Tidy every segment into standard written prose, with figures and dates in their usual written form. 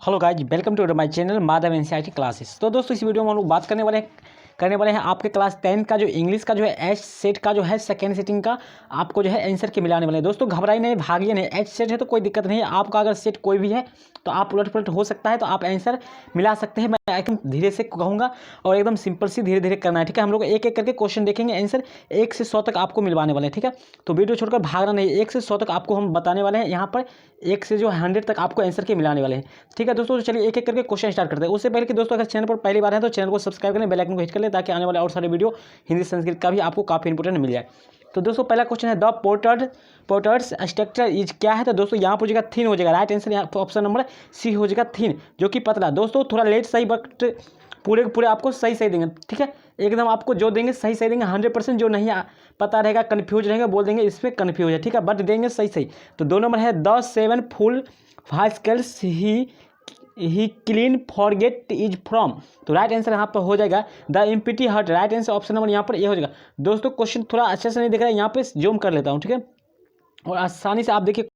Hello guys, welcome to my channel Madhav NCERT classes. तो दोस्तों इस वीडियो में हम लोग बात करने वाले हैं आपके क्लास 10 का जो इंग्लिश का जो है एच सेट का जो है सेकेंड सेटिंग का आपको जो है आंसर के मिलाने वाले हैं। दोस्तों घबराई नहीं, भागिए नहीं, एच सेट है तो कोई दिक्कत नहीं है। आपका अगर सेट कोई भी है तो आप उलट पुलट हो सकता है, तो आप आंसर मिला सकते हैं। मैं एकदम धीरे से कहूँगा और एकदम सिंपल सी धीरे धीरे करना है, ठीक है। हम लोग एक एक करके क्वेश्चन देखेंगे, आंसर 1 से 100 तक आपको मिलवाने वाले हैं, ठीक है। तो वीडियो छोड़कर भागना नहीं, 1 से 100 तक आपको हम बताने वाले हैं। यहाँ पर 1 से जो 100 तक आपको आंसर के मिलाने वाले हैं, ठीक है दोस्तों। तो चलिए एक एक करके क्वेश्चन स्टार्ट करते हैं। उससे पहले कि दोस्तों अगर चैनल पर पहली बार है तो चैनल को सब्सक्राइब करें, बेल आइकन को हिट कर लें ताकि आने वाले और सारे वीडियो हिंदी संस्कृत का भी आपको काफ़ी इंपोर्टेंट मिल जाए। तो दोस्तों पहला क्वेश्चन है द पोर्टर्स स्ट्रक्चर इज क्या है। तो दोस्तों यहाँ पर हो जाएगा थिन हो जाएगा, राइट आंसर यहाँ ऑप्शन नंबर सी हो जाएगा थिन, जो कि पतला। दोस्तों थोड़ा लेट सही बट पूरे पूरे आपको सही देंगे, ठीक है। एकदम आपको जो देंगे सही देंगे 100%। जो नहीं पता रहेगा, कन्फ्यूज रहेगा, बोल देंगे इसमें कन्फ्यूज है, ठीक है, बट देंगे सही। तो 2 नंबर है the 7 full vessels he clean forget is from. तो राइट आंसर यहाँ पर हो जाएगा the empty heart, right answer option number यहाँ पर ये हो जाएगा। दोस्तों क्वेश्चन थोड़ा अच्छे से नहीं दिख रहा है, यहाँ पे जूम कर लेता हूँ, ठीक है, और आसानी से आप देखिए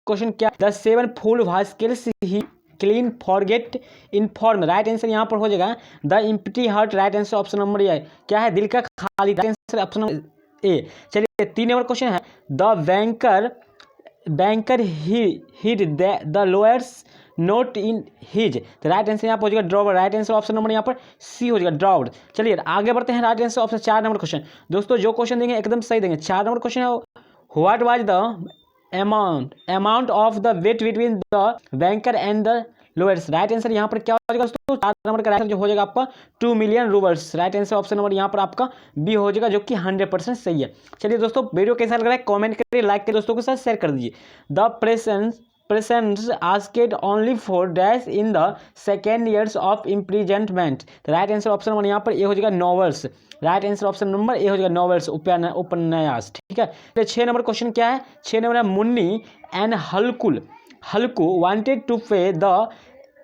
क्वेश्चन क्या। The 7 full vessels he clean forget inform, right answer यहाँ पर हो जाएगा the empty heart, right answer option number ये क्या है, दिल का खाली, right answer option number A. चलिए 3 नंबर क्वेश्चन है the banker hid the lowers note in his. तो राइट आंसर यहाँ पर हो जाएगा drawer, right answer option number यहाँ पर सी हो जाएगा ड्रॉव्ड। चलिए आगे बढ़ते हैं, right answer option 4 number question. दोस्तों जो क्वेश्चन देंगे एकदम सही देंगे। 4 नंबर क्वेश्चन है what was the amount of the weight between the banker and the lowers, right answer यहाँ पर क्या हो जाएगा दोस्तों, 4 नंबर का राइट आंसर जो हो जाएगा आपका 2 million roubles, right answer option number यहाँ पर आपका बी हो जाएगा, जो कि 100% सही है। चलिए दोस्तों वीडियो कैसा लग रहा है कमेंट करिए, लाइक करिए, दोस्तों के साथ शेयर कर दीजिए। The presents asked only for dash in the second years of imprisonment, तो राइट आंसर ऑप्शन नंबर यहाँ पर ये हो जाएगा novels, right answer option number ये हो जाएगा नॉवेल्स, उपन्यास, ठीक है। तो 6 नंबर क्वेश्चन क्या है, 6 नंबर है Munni and Halku wanted to pay the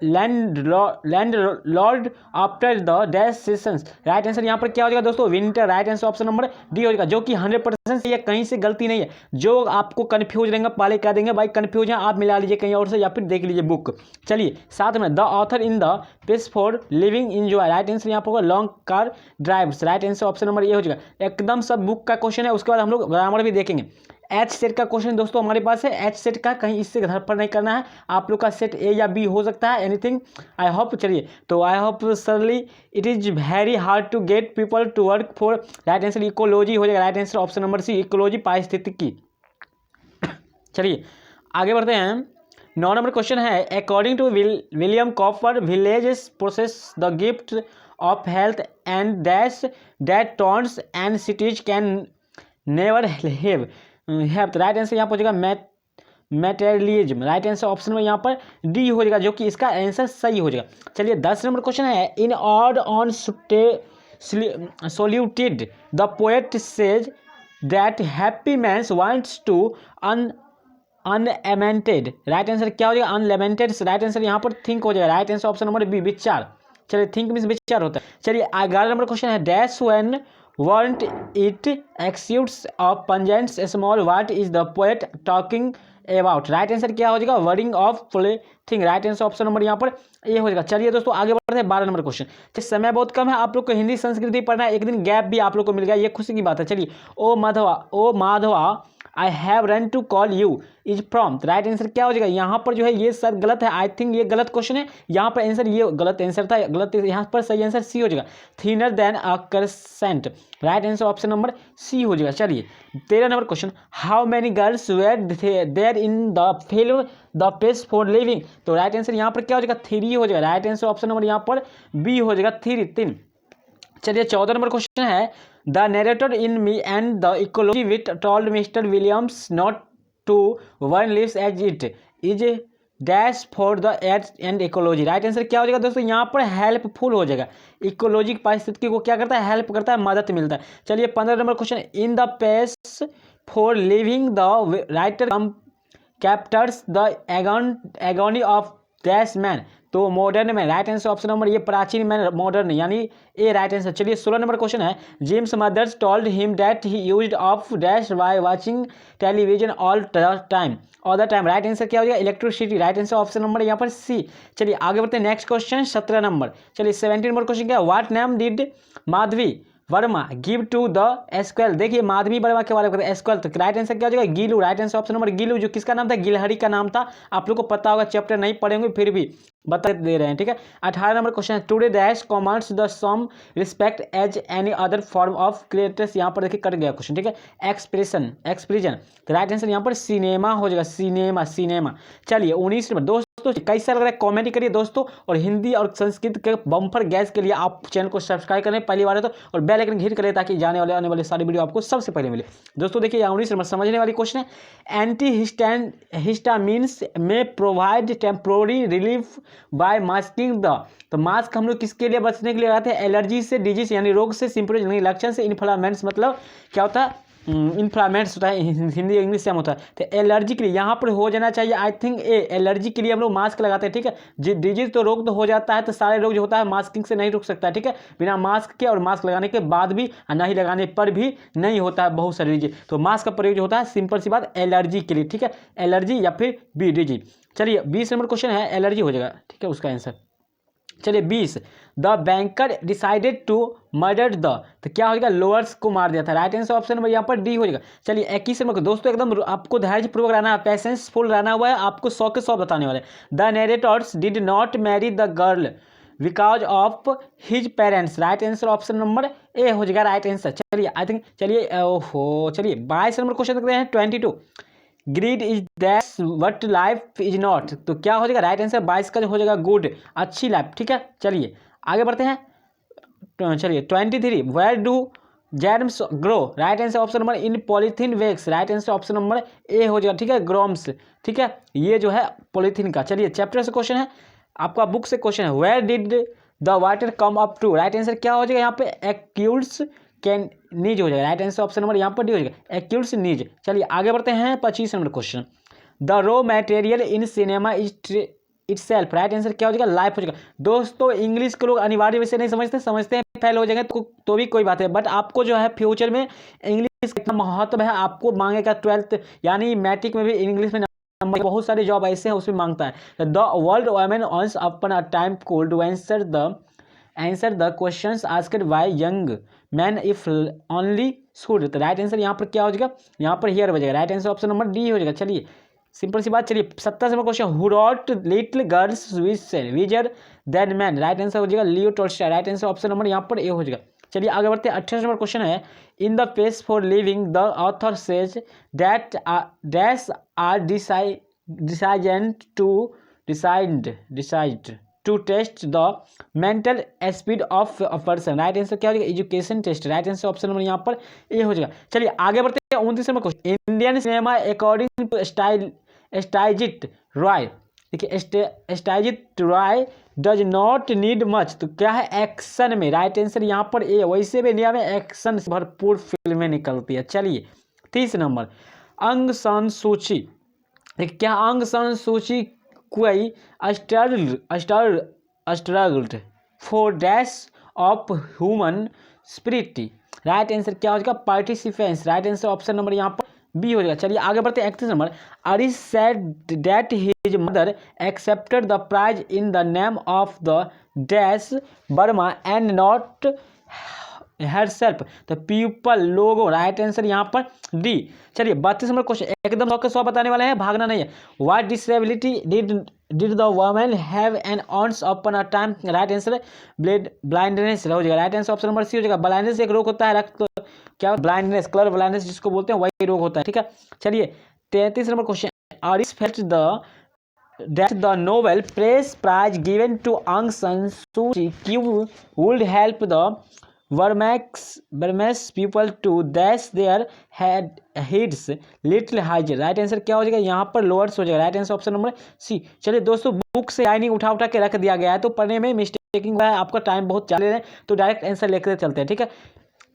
landlord after the dash sessions, right answer यहाँ पर क्या हो जाएगा दोस्तों winter, right answer option number D हो जाएगा, जो कि 100% सही है, कहीं से गलती नहीं है। जो आपको कन्फ्यूज रहेंगे पहले कह देंगे भाई कन्फ्यूज है, आप मिला लीजिए कहीं और से या फिर देख लीजिए बुक। चलिए 7 में the author in the pace for living enjoy, right answer यहाँ पर होगा long car drives, right answer option number ये हो जाएगा। एकदम सब बुक का क्वेश्चन है, उसके बाद हम लोग ग्रामर भी देखेंगे। एच सेट का क्वेश्चन दोस्तों हमारे पास है, एच सेट का कहीं इससे घर पर नहीं करना है, आप लोग का सेट ए या बी हो सकता है, एनीथिंग आई होप। चलिए तो I hope surely it is very hard to get people to work for, right answer ecology हो जाएगा, right answer option number C ecology पारिस्थितिकी। चलिए आगे बढ़ते हैं, 9 नंबर क्वेश्चन है according to William Cowper villages process the gift of health and that towns and cities can never have, right answer यहाँ पर हो जाएगा मेटेरियलिज्म, राइट आंसर ऑप्शन में यहाँ पर डी हो जाएगा, जो कि इसका आंसर सही हो जाएगा। चलिए 10 नंबर क्वेश्चन है in ode on solitude the poet says that happy man wants to unlamented, right answer क्या हो जाएगा अनलेमेंटेड, राइट आंसर यहाँ पर थिंक हो जाएगा, right answer option number B विचार। चलिए थिंक मीन्स विचार होता है। चलिए 11 नंबर क्वेश्चन है dash when weren't it exudes of pungent small, what is the poet talking about, right answer क्या हो जाएगा wording of thing, right answer option number यहाँ पर ये हो जाएगा। चलिए दोस्तों आगे बढ़ते हैं 12 नंबर क्वेश्चन। समय बहुत कम है, आप लोग को हिंदी संस्कृति पढ़ना है, एक दिन गैप भी आप लोग को मिल गया, ये खुशी की बात है। चलिए O Madhava I have run to call you is from, right answer क्या हो जाएगा यहाँ पर जो है ये सर गलत है, आई थिंक ये गलत क्वेश्चन है, यहाँ पर आंसर ये गलत आंसर था, गलत यहाँ पर सही आंसर सी हो जाएगा thinner than a crescent, right answer option number C हो जाएगा। चलिए 13 number question how many girls were there in the film the pace for living, तो राइट आंसर यहाँ पर क्या हो जाएगा 3 हो जाएगा, राइट आंसर ऑप्शन नंबर यहाँ पर बी हो जाएगा 3। चलिए 14 नंबर क्वेश्चन है the narrator in me and the ecology with told mister Williams not to one lives as it is dash for the earth and ecology, right answer क्या हो जाएगा दोस्तों यहाँ पर हेल्पफुल हो जाएगा, इकोलॉजी पारिस्थितिकी को क्या करता है हेल्प करता है, मदद मिलता है। चलिए 15 number question in the pace for living the writer captures the agony of dash man, तो modern man, right answer option number ये प्राचीन मैन, मॉडर्न यानी ए राइट आंसर। चलिए 16 नंबर क्वेश्चन है, James mothers told him that he used of dash by watching television all the time, right answer क्या हो जाएगा, electricity, right answer option number यहाँ पर सी। चलिए आगे बढ़ते हैं, नेक्स्ट क्वेश्चन 17 नंबर। चलिए 17 नंबर क्वेश्चन क्या है, what name did Madhavi Verma give to the squirrel. देखिए माधवी वर्मा के बारे में एस्क्वेल, तो राइट आंसर क्या हो जाएगा, Gillu, right answer option number Gillu, जो किसका नाम था, गिलहरी का नाम था। आप लोग को पता होगा, चैप्टर नहीं पढ़ेंगे फिर भी बता दे रहे हैं, ठीक है। 18 नंबर क्वेश्चन है, today dash commerce the some respect as any other form of creators, यहाँ पर देखिए कट गया क्वेश्चन, ठीक है। एक्सप्रेशन, तो राइट आंसर यहाँ पर सिनेमा हो जाएगा, सिनेमा। चलिए 19 नंबर, दोस्तों कैसा लग रहा है कॉमेंट करिए दोस्तों, और हिंदी और संस्कृत के बम्पर गैस के लिए आप चैनल को सब्सक्राइब करें पहली बार है तो, और बेल आइकन हिट करें ताकि आने वाले सारी वीडियो आपको सबसे पहले मिले। दोस्तों देखिए 19 नंबर समझने वाली क्वेश्चन है, एंटी हिस्टामिन्स में provide temporary relief by masking the, तो मास्क हम लोग किसके लिए बचने के लिए लगाते हैं, एलर्जी से, डिजीज यानी रोग से, सिम्पटम लक्षण से, इन्फ्लामेंट्स मतलब क्या होता है, इन्फ्लामेंट्स होता है, हिंदी इंग्लिश सेम होता है, तो एलर्जी के लिए यहाँ पर हो जाना चाहिए आई थिंक ए, एलर्जी के लिए हम लोग मास्क लगाते हैं, ठीक है। डिजीज तो रोग तो हो जाता है, तो सारे रोग जो होता है मास्किंग से नहीं रुक सकता है, ठीक है, बिना मास्क के और मास्क लगाने के बाद भी नहीं लगाने पर भी नहीं होता है बहुत सारी डिजीज, तो मास्क का प्रयोग जो होता है सिंपल सी बात एलर्जी के लिए, ठीक है, एलर्जी या फिर बी डिजीज। चलिए 20 नंबर क्वेश्चन है, एलर्जी हो जाएगा, ठीक है उसका आंसर। चलिए 20, the banker decided to murder the, तो क्या हो जाएगा, लोअर्स को मार दिया था, राइट आंसर ऑप्शन नंबर यहाँ पर डी हो जाएगा। चलिए 21 नंबर, दोस्तों एकदम आपको धैर्यपूर्वक रहना है, पैसेंसफुल रहना हुआ है, आपको 100 के 100 बताने वाले। The narrators did not marry the girl because of his parents, right answer option number A हो जाएगा, राइट आंसर। चलिए आई थिंक, चलिए ओहो, चलिए 22 नंबर क्वेश्चन देखते हैं, 22, grid is that what life is not, तो क्या हो जाएगा, राइट आंसर 22 का जो हो जाएगा गुड, अच्छी लाइफ, ठीक है। चलिए आगे बढ़ते हैं, चलिए 23, where do gems grow, right answer option number in polythene wax, right answer option number A हो जाएगा, ठीक है, ग्रोम्स, ठीक है, ये जो है पॉलीथीन का। चलिए चैप्टर से क्वेश्चन है, आपका बुक से क्वेश्चन है, where did the water come up to, right answer क्या हो जाएगा यहाँ पे, एक्यूल्स कैन नीज हो जाएगा, राइट आंसर ऑप्शन नंबर यहाँ पर डी हो जाएगा, एक्यूल्स नीज। चलिए आगे बढ़ते हैं 25 number question, the raw material in cinema itself, right answer क्या हो जाएगा, लाइफ हो जाएगा। दोस्तों इंग्लिश के लोग अनिवार्य वैसे नहीं समझते हैं फेल हो जाएंगे तो भी कोई बात है, बट आपको जो है फ्यूचर में इंग्लिश का महत्व है, आपको मांगेगा 12th यानी मैट्रिक में भी इंग्लिश में नंबर, बहुत सारे जॉब ऐसे हैं उसमें मांगता है। The world women once upon a time cold to answer the questions asked by young man if only should, तो राइट आंसर यहाँ पर क्या हो जाएगा, यहाँ पर हियर हो जाएगा, right answer option number D हो जाएगा। चलिए सिंपल सी बात। चलिए 27 number question, who wrote little girls wiser than men, right answer हो जाएगा Leo Tolstoy, right answer option number यहाँ पर ए हो जाएगा। चलिए आगे बढ़ते हैं 28 नंबर क्वेश्चन है, in the page for living the author says that dash are decide to test the mental speed of a person, right answer क्या हो जाएगा, education test, right answer option number यहाँ पर ए हो जाएगा। चलिए आगे बढ़ते हैं 29 number question, Indian cinema according to Satyajit Ray, देखिए Satyajit Ray does not need much, तो क्या है एक्शन में, राइट आंसर यहाँ पर ए, वैसे भी इंडिया में एक्शन से भरपूर फिल्में निकलती है। चलिए 30 नंबर, अंग सान सूची, देखिए क्या अंग सान सूची कोई struggled for dash of human spirit, right answer क्या हो जाएगा, पार्टिसिपेंस, राइट आंसर ऑप्शन नंबर यहाँ पर बी हो जाएगा। चलिए आगे बढ़ते हैं 31 नंबर, अरिश said that his mother accepted the prize in the name of the dash Burma and not herself, the people लोगो, राइट आंसर यहाँ पर डी। चलिए 32 नंबर क्वेश्चन, एकदम 100 के 100 बताने वाले हैं, भागना नहीं है। What disability did the woman have an once upon a time, right answer blindness हो जाएगा, right answer option number C हो जाएगा। ब्लाइंडनेस एक रोग होता है, क्या ब्लाइंडनेस, कलर ब्लाइंडनेस जिसको बोलते हैं वही रोग होता है, ठीक है। चलिए 33 नंबर क्वेश्चन, आरिस felt that the Nobel Peace Prize given to Aung San Suu Kyi would help the Burmese people to dash their heads little higher, right answer क्या हो जाएगा यहाँ पर लोअर्स हो जाएगा, right answer option number C. चलिए दोस्तों book से लाइनिंग उठा के रख दिया गया है, तो पढ़ने में मिस्टेकिंग है, आपका टाइम बहुत चल रहा है, तो डायरेक्ट आंसर लेकर चलते हैं, ठीक है।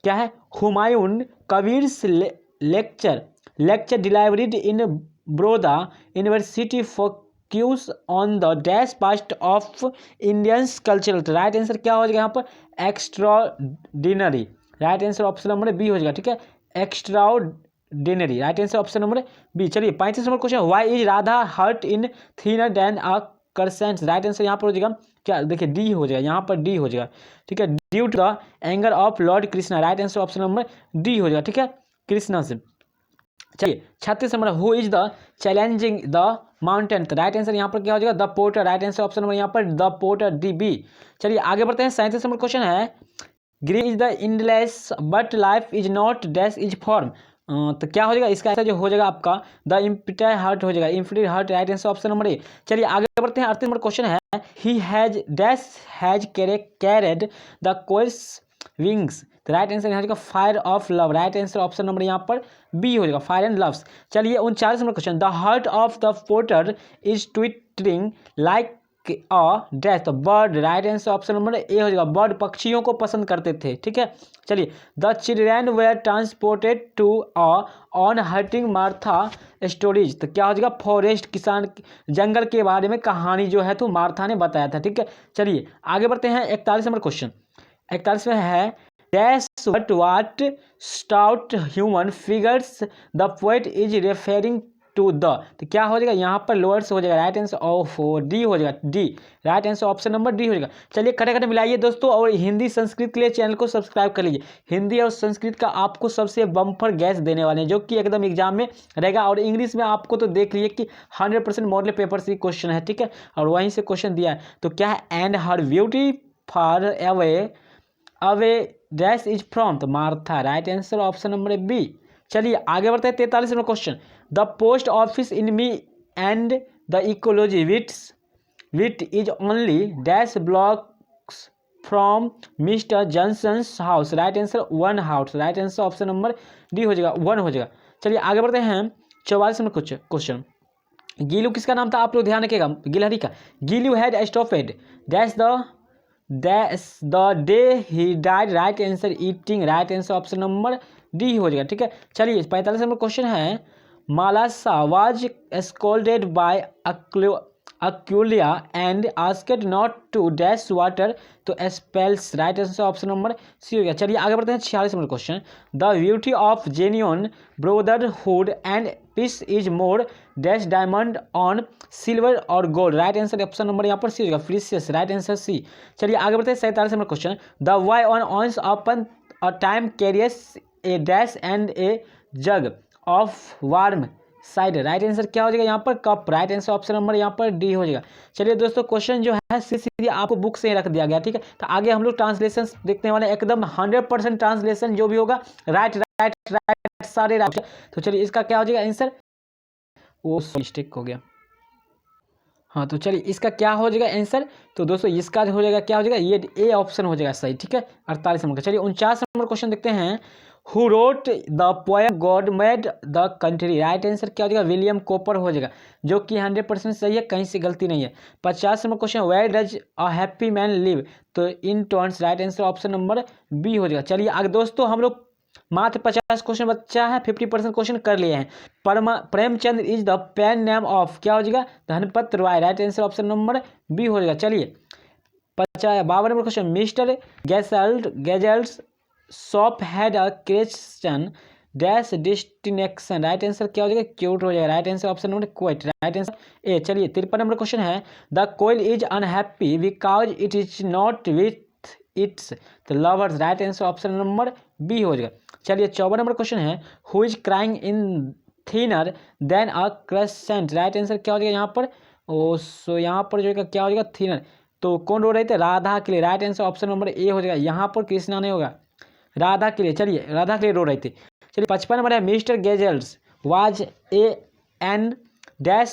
क्या है, Humayun Kabir's lecture delivered in Baroda university cues on the dash past of Indians cultural. तो राइट आंसर क्या हो जाएगा यहाँ पर extraordinary. Right answer option number B हो जाएगा, ठीक है, extraordinary. Right answer option number B. चलिए 35 number question, why is Radha hurt in thinner than a crescent. Right answer यहाँ पर हो जाएगा क्या, देखिए डी हो जाएगा, यहाँ पर डी हो जाएगा, ठीक है, due to the anger of lord Krishna. Right answer option number D हो जाएगा, ठीक है, कृष्णा से। चलिए 36 number, who is the challenging the mountain. तो राइट आंसर यहाँ पर क्या हो जाएगा, the porter. Right answer option number यहाँ पर द पोर्टर, डी बी। चलिए आगे बढ़ते हैं। 37 नंबर क्वेश्चन है, green is the endless but life is not dash is form. तो क्या हो जाएगा इसका आंसर जो हो जाएगा आपका द इम्पिटाई हार्ट हो जाएगा, empty heart. Right answer option number A. चलिए आगे बढ़ते हैं। 38 नंबर क्वेश्चन है, he has dash has carried the coals wings. तो राइट आंसर यहाँ हो जाएगा fire of love. Right answer option number यहाँ पर बी हो जाएगा, फायर एंड लव्स। चलिए 39 number question, the heart of the porter is twittering like a dash the bird. Right answer option number A हो जाएगा, बर्ड पक्षियों को पसंद करते थे, ठीक है। चलिए the children were transported to a on hurting Martha stories. तो क्या हो जाएगा, फॉरेस्ट, किसान, जंगल के बारे में कहानी जो है तो मार्था ने बताया था, ठीक है। चलिए आगे बढ़ते हैं। 41 नंबर क्वेश्चन, 41 में है, dash what stout human figures the poet is referring to the। तो क्या हो जाएगा यहाँ पर लोअर्स हो जाएगा। राइट आंसर ऑफ डी हो जाएगा, D. Right answer option number D हो जाएगा। चलिए खटे मिलाइए दोस्तों, और हिंदी संस्कृत के लिए चैनल को सब्सक्राइब कर लीजिए। हिंदी और संस्कृत का आपको सबसे बम्पर गैस देने वाले हैं, जो कि एकदम एग्जाम में रहेगा। और इंग्लिश में आपको तो देख लीजिए कि 100% मॉडल पेपर से क्वेश्चन है, ठीक है, और वहीं से क्वेश्चन दिया है। तो क्या है, and her beauty far away dash is from, तो Martha. Right answer option number B. चलिए आगे बढ़ते हैं। 43 number question, the post office in me and the ecology wit is only dash blocks from mister Johnson's house. Right answer 1 house. Right answer option number D हो जाएगा, 1 हो जाएगा। चलिए आगे बढ़ते हैं। 44 नंबर क्वेश्चन, गिलू किसका नाम था, आप लोग ध्यान रखिएगा, गिलहरी का। Gillu had stopped dash the day he died. Right answer eating. Right answer option number D हो जाएगा, ठीक है। चलिए 45 नंबर क्वेश्चन है, मालासा वाज स्कोल्डेड बाय अक्यूलिया and asked not to dash water तो spells. Right answer option number C हो गया। चलिए आगे बढ़ते हैं। 46 number question, the beauty of genuine brotherhood and peace is more dash diamond on silver और gold. Right answer option number यहाँ पर सी हो जाएगा, प्रीशियस। Right answer C. चलिए आगे बढ़ते हैं। 47 number question, the why on once upon a time carries a dash and a jug of warm side. Right answer क्या हो जाएगा यहाँ पर, cup. Right answer option number यहाँ पर डी हो जाएगा। चलिए दोस्तों क्वेश्चन जो है सीधे आपको बुक से ही रख दिया गया, ठीक है। तो आगे हम लोग ट्रांसलेशन देखने वाले, एकदम 100% ट्रांसलेशन जो भी होगा राइट राइट राइट सारे राइट। तो चलिए इसका क्या हो जाएगा आंसर, वो मिस्टेक हो गया। हाँ तो चलिए इसका क्या हो जाएगा आंसर, तो दोस्तों इसका हो जाएगा क्या हो जाएगा, ये ए ऑप्शन हो जाएगा सही, ठीक है। 48 नंबर का। चलिए 49 नंबर क्वेश्चन देखते हैं, who wrote the poem God made the country. Right answer क्या हो जाएगा, विलियम कॉपर हो जाएगा, जो कि 100% सही है, कहीं से गलती नहीं है। 50 number question, where does a happy man live, तो in turns. Right answer option number B हो जाएगा। चलिए आगे दोस्तों हम लोग मात्र 50 क्वेश्चन बच्चा है, 50% क्वेश्चन कर लिए हैं। Premchand is the pen name of, क्या हो जाएगा, Dhanpat Roy. Right answer option number B हो जाएगा। चलिए 52 number question, mister Gessler's shop had a question dash destination. Right answer क्या हो जाएगा, क्यूट हो जाएगा। Right answer option number quite. Right answer A. चलिए 53 नंबर क्वेश्चन है, the koel is unhappy because it is not with its the lovers. Right answer option number B हो जाएगा। चलिए 54 नंबर क्वेश्चन है, who is crying in thinner than a crescent. Right answer क्या हो जाएगा यहाँ पर, सो यहाँ पर जो क्या हो जाएगा, थिनर। तो कौन रो रहे थे, राधा के लिए। Right answer option number A हो जाएगा, यहाँ पर कृष्णा नहीं होगा, राधा के लिए। चलिए राधा के लिए रो रहे थे। चलिए 55 नंबर है, mister Gessler's was a an dash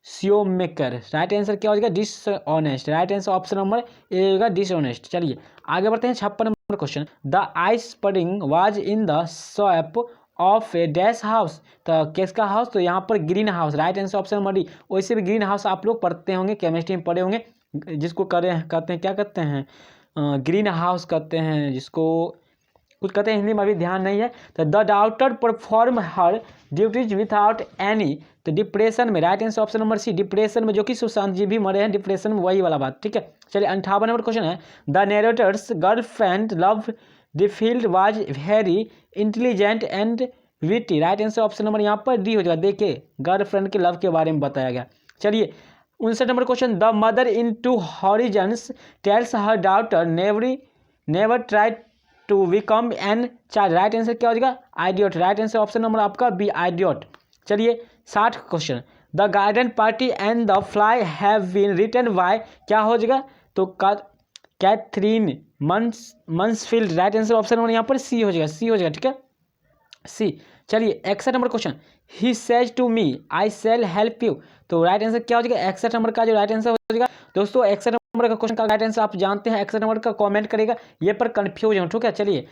shoemaker. Right answer क्या हो जाएगा, dishonest. Right answer option number A होगा, डिसऑनेस्ट। चलिए आगे बढ़ते हैं। 56 number question, the ice pudding was in the shop of a dash house, तो किसका हाउस, तो यहाँ पर green house. Right answer option number D. वैसे भी ग्रीन हाउस आप लोग पढ़ते होंगे, केमिस्ट्री में पढ़े होंगे, जिसको कहते हैं क्या कहते हैं, ग्रीन हाउस कहते हैं, जिसको कुछ कहते हैं हिंदी में अभी ध्यान नहीं है। तो the doctor perform her duties without any, तो डिप्रेशन में right answer option number C, depression में, जो कि सुशांत जी भी मरे हैं डिप्रेशन में, वही वाला बात, ठीक है। चलिए 58 नंबर क्वेश्चन है, the narrator's girlfriend love the field was very intelligent and witty, right answer option number यहाँ पर डी हो जाएगा। देखिए गर्लफ्रेंड के लव के बारे में बताया गया। चलिए 59 number question, the mother in two horizons tells her daughter never try to become an child, right answer क्या हो जाएगा, idiot, right answer option number आपका बी, आइडियट। चलिए 60 question, the garden party and the fly have been written by, क्या हो जाएगा, तो Katherine Mansfield, right answer option number यहाँ पर सी हो जाएगा, सी हो जाएगा, ठीक है, सी। चलिए 61 number question, he says to me I shall help you, तो राइट आंसर क्या हो जाएगा, 61 नंबर का जो राइट आंसर हो जाएगा। दोस्तों 61 नंबर का क्वेश्चन का राइट आंसर आप जानते हैं, 61 नंबर का कमेंट करेगा, ये पर कंफ्यूज हूँ, ठीक है। चलिए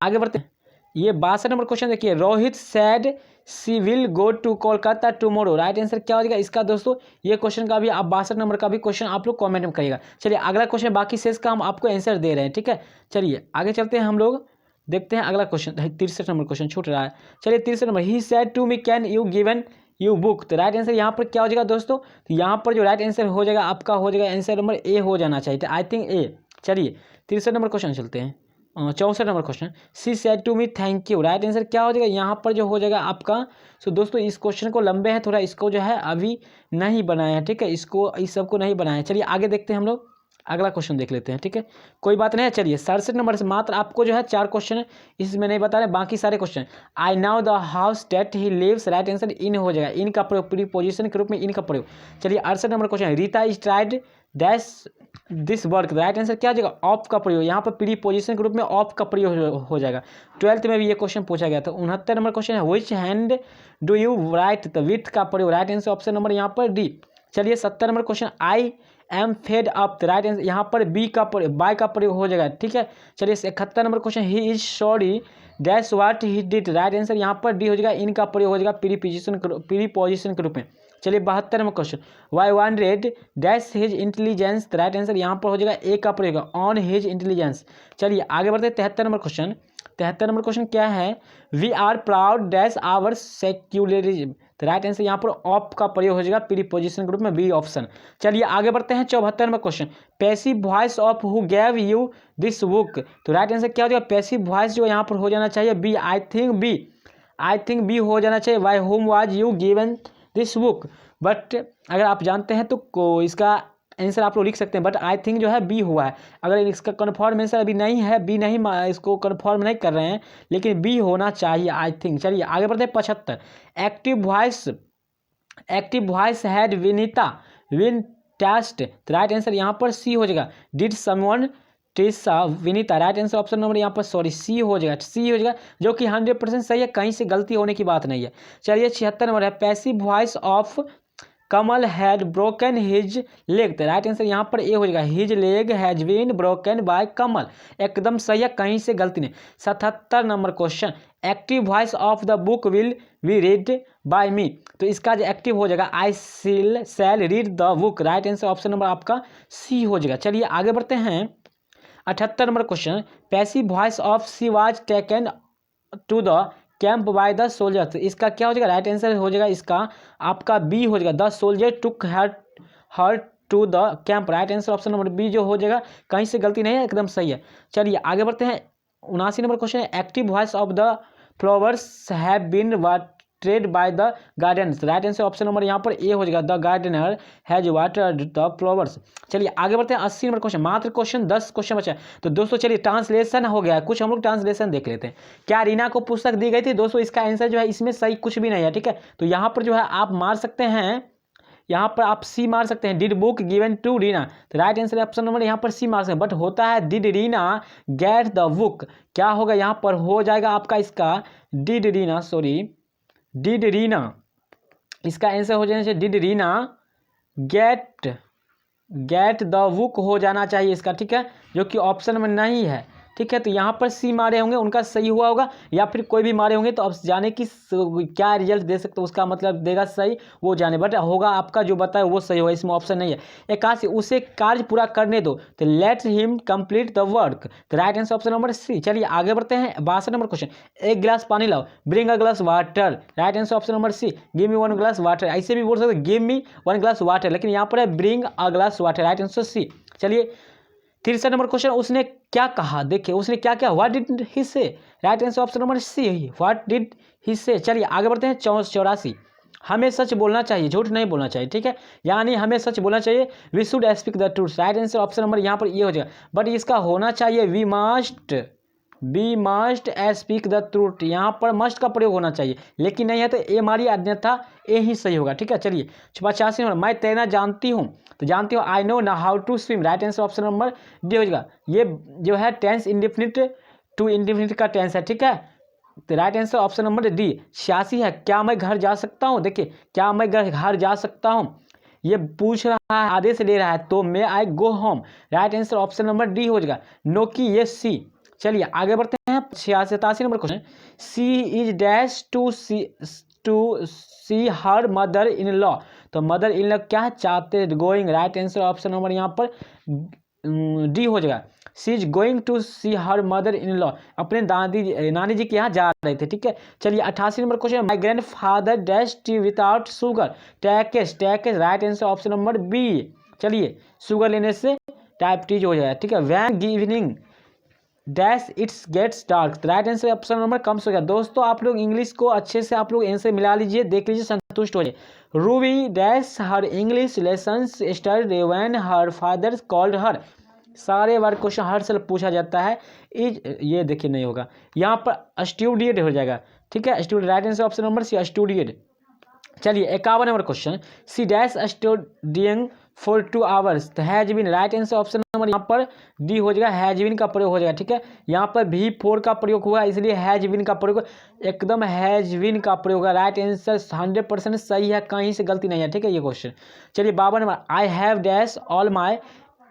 आगे बढ़ते हैं, ये 62 नंबर क्वेश्चन देखिए, Rohit said she will go to Kolkata tomorrow, right answer क्या हो जाएगा इसका। दोस्तों ये क्वेश्चन का भी आप 62 नंबर का भी क्वेश्चन आप लोग कमेंट में करिएगा। चलिए अगला क्वेश्चन, बाकी शेष का हम आपको आंसर दे रहे हैं, ठीक है। चलिए आगे चलते हैं, हम लोग देखते हैं अगला क्वेश्चन, 63 नंबर क्वेश्चन छूट रहा है। चलिए 63 number, he said to me can you given you book, तो राइट आंसर यहाँ पर क्या हो जाएगा दोस्तों, तो यहाँ पर जो राइट आंसर हो जाएगा आपका हो जाएगा आंसर नंबर ए हो जाना चाहिए, तो आई थिंक ए। चलिए 63 नंबर क्वेश्चन चलते हैं, 64 number question, she said to me thank you, right answer क्या हो जाएगा यहाँ पर जो हो जाएगा आपका। सो दोस्तों इस क्वेश्चन को लंबे हैं थोड़ा, इसको जो है अभी नहीं बनाया है, ठीक है, इसको इस सबको नहीं बनाया है। चलिए आगे देखते हैं, हम लोग अगला क्वेश्चन देख लेते हैं, ठीक है, कोई बात नहीं है। चलिए 67 नंबर से मात्र आपको जो है 4 क्वेश्चन इसमें नहीं बता रहे, बाकी सारे question. I now the house date he lives, right answer in हो जाएगा, इन का प्रयोग प्रीपोजिशन के रूप में इन का प्रयोग। चलिए 68 number question, Rita is tried dash this work, right answer क्या हो जाएगा, ऑफ का प्रयोग, यहाँ पर प्रीपोजिशन के रूप में ऑफ का प्रयोग हो जाएगा। 12th में भी ये क्वेश्चन पूछा गया था। 69 नंबर क्वेश्चन है, which hand do you write, the with का प्रयोग, राइट आंसर ऑप्शन नंबर यहाँ पर डी। चलिए 70 number question, I am fed up, right answer यहाँ पर बी का बाय का प्रयोग हो जाएगा, ठीक है। चलिए 71 number question, he is sorry dash what he did, right answer यहाँ पर डी हो जाएगा, इन का प्रयोग हो जाएगा प्रीपोजिशन के रूप में। चलिए 72 number question, why wanted dash his intelligence, right answer यहाँ पर हो जाएगा ए का प्रयोग ऑन हिज इंटेलिजेंस। चलिए आगे बढ़ते हैं 73 नंबर क्वेश्चन, 73 नंबर क्वेश्चन क्या है, we are proud dash our secularism, तो राइट आंसर यहाँ पर ऑफ का प्रयोग हो जाएगा प्रीपोजिशन के रूप में, बी ऑप्शन। चलिए आगे बढ़ते हैं 74 number question, passive voice of who gave you this book, तो राइट आंसर क्या हो जाएगा, पैसिव वॉइस जो यहाँ पर हो जाना चाहिए बी, आई थिंक बी हो जाना चाहिए, by home was you given this book. But अगर आप जानते हैं तो इसका आंसर आप लोग लिख सकते हैं, बट आई थिंक जो है बी हुआ है। अगर इसका कन्फर्म आंसर अभी नहीं है, बी नहीं, इसको कन्फर्म नहीं कर रहे हैं, लेकिन बी होना चाहिए आई थिंक। चलिए आगे बढ़ते हैं 75, active voice had Vinita win test, तो राइट आंसर यहाँ पर सी हो जाएगा, did someone test Vinita, right answer option number यहाँ पर सॉरी सी हो जाएगा, जो कि 100% सही है, कहीं से गलती होने की बात नहीं है। चलिए 76 नंबर है, passive voice of Kamal had broken his leg, तो राइट आंसर यहाँ पर ए हो जाएगा, his leg has been broken by Kamal, एकदम सही है, कहीं से गलती नहीं। 77 number question, active voice of the book will be read by me, तो इसका जो एक्टिव हो जाएगा I shall read the book, right answer option number आपका सी हो जाएगा। चलिए आगे बढ़ते हैं 78 number question, passive voice of she was taken to the camp by the soldier, तो इसका क्या हो जाएगा, राइट आंसर हो जाएगा इसका आपका बी हो जाएगा, the soldier took her to the camp, right answer option number B जो हो जाएगा, कहीं से गलती नहीं है, एकदम सही है। चलिए आगे बढ़ते हैं 79 number question, active voice of the flowers have been watered by the garden, right answer option number यहाँ पर ए हो जाएगा, the gardener has watered the flowers. चलिए आगे बढ़ते हैं 80 नंबर क्वेश्चन, मात्र क्वेश्चन 10 क्वेश्चन बचा है, तो दोस्तों चलिए ट्रांसलेशन हो गया है, कुछ हम लोग ट्रांसलेशन देख लेते हैं। क्या रीना को पुस्तक दी गई थी, दोस्तों इसका आंसर जो है इसमें सही कुछ भी नहीं है, ठीक है, तो यहाँ पर जो है आप मार सकते हैं, यहाँ पर आप सी मार सकते हैं, did book given to Reena, तो राइट आंसर ऑप्शन नंबर यहाँ पर सी मार सकते हैं, बट होता है did Reena get the book, क्या होगा यहाँ पर हो जाएगा आपका इसका डिड रीना, इसका आंसर हो जाना चाहिए did Reena get the book हो जाना चाहिए इसका, ठीक है, जो कि ऑप्शन में नहीं है, ठीक है। तो यहाँ पर सी मारे होंगे, उनका सही हुआ होगा, या फिर कोई भी मारे होंगे तो अब जाने की क्या रिजल्ट दे सकते हो, उसका मतलब देगा सही वो जाने, बट होगा आपका जो बताए वो सही होगा, इसमें ऑप्शन नहीं है। 81 उसे कार्य पूरा करने दो, तो let him complete the work, तो right answer option number C. चलिए आगे बढ़ते हैं 62 नंबर क्वेश्चन। एक गिलास पानी लाओ, bring a glass water, right answer option number C. Give me 1 glass water, ऐसे भी बोल सकते गिव मी 1 ग्लास वाटर, लेकिन यहाँ पर है bring a glass water, right answer C. चलिए 63 नंबर क्वेश्चन, उसने क्या कहा, देखिए उसने क्या क्या, what did he say, right answer option number C, what did he say. चलिए आगे बढ़ते हैं 84, हमें सच बोलना चाहिए, झूठ नहीं बोलना चाहिए, ठीक है, यानी हमें सच बोलना चाहिए, we should speak the truth, right answer option number यहाँ पर ये हो जाएगा, बट इसका होना चाहिए we must speak the truth, यहाँ पर मस्ट का प्रयोग होना चाहिए, लेकिन नहीं है तो ए मारी, अन्यथा ए ही सही होगा, ठीक है। चलिए 85 नंबर, मैं तैरना जानती हूँ, तो जानती हूँ आई नो ना how to swim, right answer option number D हो जाएगा। ये जो है टेंस इंडेफिनिट टू इंडेफिनिट का टेंस है, ठीक है, तो right answer option number D. 86 है, क्या मैं घर जा सकता हूँ, देखिए क्या मैं घर जा सकता हूँ, ये पूछ रहा है, आदेश ले रहा है, तो may I go home, right answer option number D हो जाएगा, नो की ये सी। चलिए आगे बढ़ते हैं 87 number question, she is dash to see her mother in law, तो मदर इन लॉ क्या चाहते, going, right answer option number यहाँ पर डी हो जाएगा, she is going to see her mother in law, अपने नानी जी के यहाँ जा रहे थे, ठीक है। चलिए 88 number question, my grand father dash tea without sugar, takes, right answer option number B. चलिए शुगर लेने से डायबिटीज हो जाएगा, ठीक है। When evening dash its gets dark, right answer option number कम से हो गया। दोस्तों आप लोग इंग्लिश को अच्छे से आप लोग आंसर मिला लीजिए, देख लीजिए, संतुष्ट हो जाए। Ruby dash her English lessons study when her father called her, सारे बार क्वेश्चन हर साल पूछा जाता है, ये देखिए नहीं होगा, यहाँ पर स्टूडिएट हो जाएगा, ठीक है, studied, right answer option number C studied. चलिए 51 number question, she dash studying for 2 hours, तो has been, right answer option number यहाँ पर डी हो जाएगा, हैज बीन का प्रयोग हो जाएगा, ठीक है, यहाँ पर भी 4 का प्रयोग हुआ, इसलिए हैज बीन का प्रयोग, एकदम हैज बीन का प्रयोग है, राइट आंसर 100% सही है, कहीं से गलती नहीं है, ठीक है ये क्वेश्चन। चलिए 52 number, I have dash all my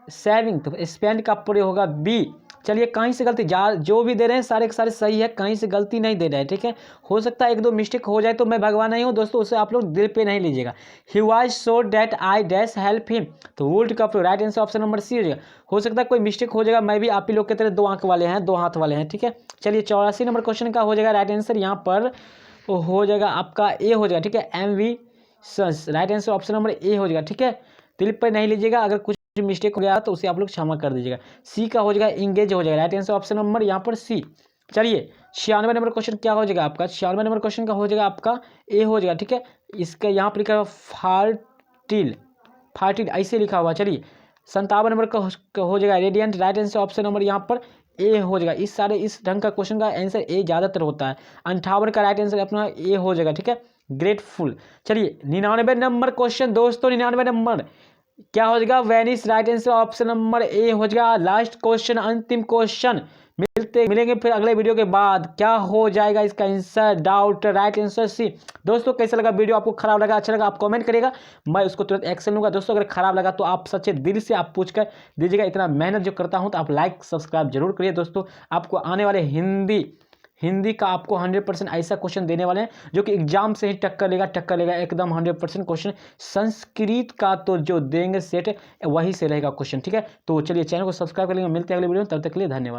saving, तो स्पेंड का प्रयोग होगा बी। चलिए कहीं से गलती, जो भी दे रहे हैं सारे के सारे सही है, कहीं से गलती नहीं दे रहे हैं, ठीक है, हो सकता है 1-2 मिस्टेक हो जाए, तो मैं भगवान नहीं हूँ दोस्तों, उसे आप लोग दिल पे नहीं लीजिएगा। He was so that I dash help him, तो वुड का प्रयोग, right answer option number C हो जाएगा। हो सकता है कोई मिस्टेक हो जाएगा, मैं भी आप ही लोग की तरह 2 आंख वाले हैं, 2 हाथ वाले हैं, ठीक है। चलिए 84 नंबर क्वेश्चन का हो जाएगा राइट आंसर यहाँ पर हो जाएगा आपका ए हो जाएगा, ठीक है, MV sauce, right answer option number A हो जाएगा, ठीक है, दिल पर नहीं लीजिएगा, अगर कुछ मिस्टेक हो गया तो उसे आप लोग क्षमा कर दीजिएगा। सी का हो जाएगा इंगेज हो जाएगा, राइट आंसर ऑप्शन नंबर यहाँ पर सी। चलिए 96 नंबर क्वेश्चन क्या हो जाएगा आपका, 96 नंबर क्वेश्चन का हो जाएगा आपका ए हो जाएगा, ठीक है, इसका यहाँ पर लिखा हुआ फार्टिल ऐसे लिखा हुआ। चलिए 57 नंबर का हो जाएगा radiant, right answer option number यहाँ पर ए हो जाएगा। इस ढंग का क्वेश्चन का आंसर ए ज़्यादातर होता है। 58 का राइट आंसर अपना ए हो जाएगा, ठीक है, ग्रेटफुल। चलिए 99 नंबर क्वेश्चन दोस्तों, 99 नंबर क्या हो जाएगा, Venice, right answer option number A हो जाएगा। लास्ट क्वेश्चन, अंतिम क्वेश्चन, मिलेंगे फिर अगले वीडियो के बाद, क्या हो जाएगा इसका answer, doubt, right answer C. दोस्तों कैसा लगा वीडियो, आपको खराब लगा अच्छा लगा आप कमेंट करिएगा, मैं उसको तुरंत एक्शन लूंगा। दोस्तों अगर खराब लगा तो आप सच्चे दिल से आप पूछ कर दीजिएगा, इतना मेहनत जो करता हूं, तो आप लाइक सब्सक्राइब जरूर करिए। दोस्तों आपको आने वाले हिंदी का आपको 100% ऐसा क्वेश्चन देने वाले हैं जो कि एग्जाम से ही टक्कर लेगा एकदम 100% क्वेश्चन। संस्कृत का तो जो देंगे सेट वही से रहेगा क्वेश्चन, ठीक है। तो चलिए चैनल को सब्सक्राइब कर लेंगे, मिलते हैं अगले वीडियो में, तब तक के लिए धन्यवाद।